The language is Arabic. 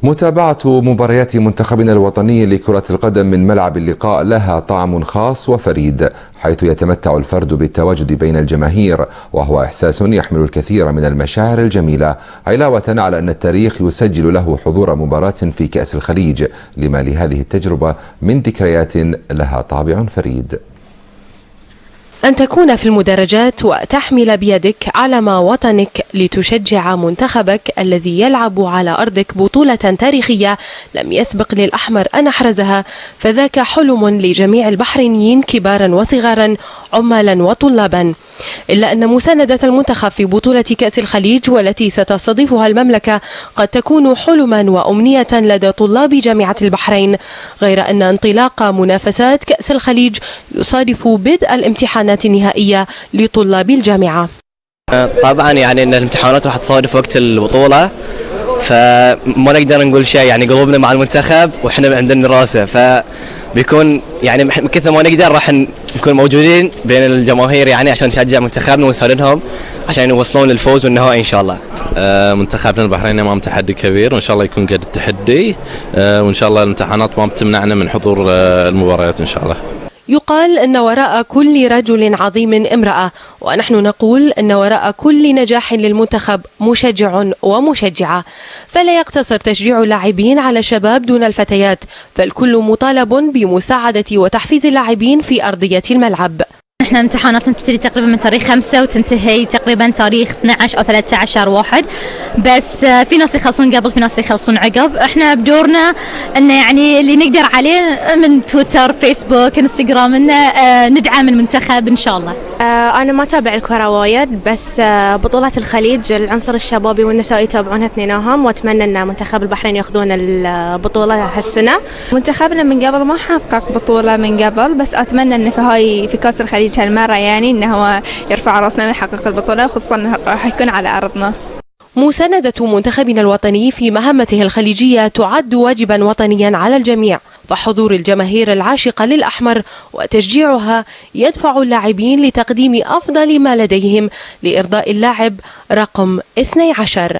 متابعة مباريات منتخبنا الوطني لكرة القدم من ملعب اللقاء لها طعم خاص وفريد، حيث يتمتع الفرد بالتواجد بين الجماهير، وهو إحساس يحمل الكثير من المشاعر الجميلة، علاوة على أن التاريخ يسجل له حضور مباراة في كأس الخليج، لما لهذه التجربة من ذكريات لها طابع فريد. أن تكون في المدرجات وتحمل بيدك علم وطنك لتشجع منتخبك الذي يلعب على أرضك بطولة تاريخية لم يسبق للأحمر أن أحرزها، فذاك حلم لجميع البحرينيين كبارا وصغارا، عمالا وطلابا. إلا أن مساندة المنتخب في بطولة كأس الخليج والتي ستستضيفها المملكة قد تكون حلما وأمنية لدى طلاب جامعة البحرين، غير أن انطلاق منافسات كأس الخليج يصادف بدء الامتحانات النهائية لطلاب الجامعة. طبعا يعني أن الامتحانات راح تصادف وقت البطولة، فما نقدر نقول شيء، يعني قلوبنا مع المنتخب وإحنا عندنا دراسة، بيكون يعني كثر ما نقدر راح نكون موجودين بين الجماهير يعني عشان نشجع منتخبنا ونساندهم عشان يوصلون للفوز والنهائي ان شاء الله. منتخبنا البحريني امام تحدي كبير، وان شاء الله يكون قد التحدي، وان شاء الله الامتحانات ما بتمنعنا من حضور المباريات ان شاء الله. يقال أن وراء كل رجل عظيم امرأة، ونحن نقول أن وراء كل نجاح للمنتخب مشجع ومشجعة، فلا يقتصر تشجيع اللاعبين على الشباب دون الفتيات، فالكل مطالب بمساعدة وتحفيز اللاعبين في أرضية الملعب. احنا امتحاناتنا تبتدي تقريبا من تاريخ 5 وتنتهي تقريبا تاريخ 12 أو 13/1، بس في ناس يخلصون قبل، في ناس يخلصون عقب. احنا بدورنا ان يعني اللي نقدر عليه من تويتر، فيسبوك، انستغرام، ان ندعم المنتخب ان شاء الله. انا ما تابع الكرة وايد، بس بطولات الخليج العنصر الشبابي والنسائي يتابعونها اثنينهم، واتمنى ان منتخب البحرين ياخذون البطولة هالسنة. منتخبنا من قبل ما حقق بطولة من قبل، بس اتمنى انه في كأس الخليج هالمرة يعني انه هو يرفع راسنا ويحقق البطولة، وخصوصا انه راح يكون على ارضنا. مساندة منتخبنا الوطني في مهمته الخليجية تعد واجبا وطنيا على الجميع، فحضور الجماهير العاشقة للأحمر وتشجيعها يدفع اللاعبين لتقديم أفضل ما لديهم لإرضاء اللاعب رقم 12.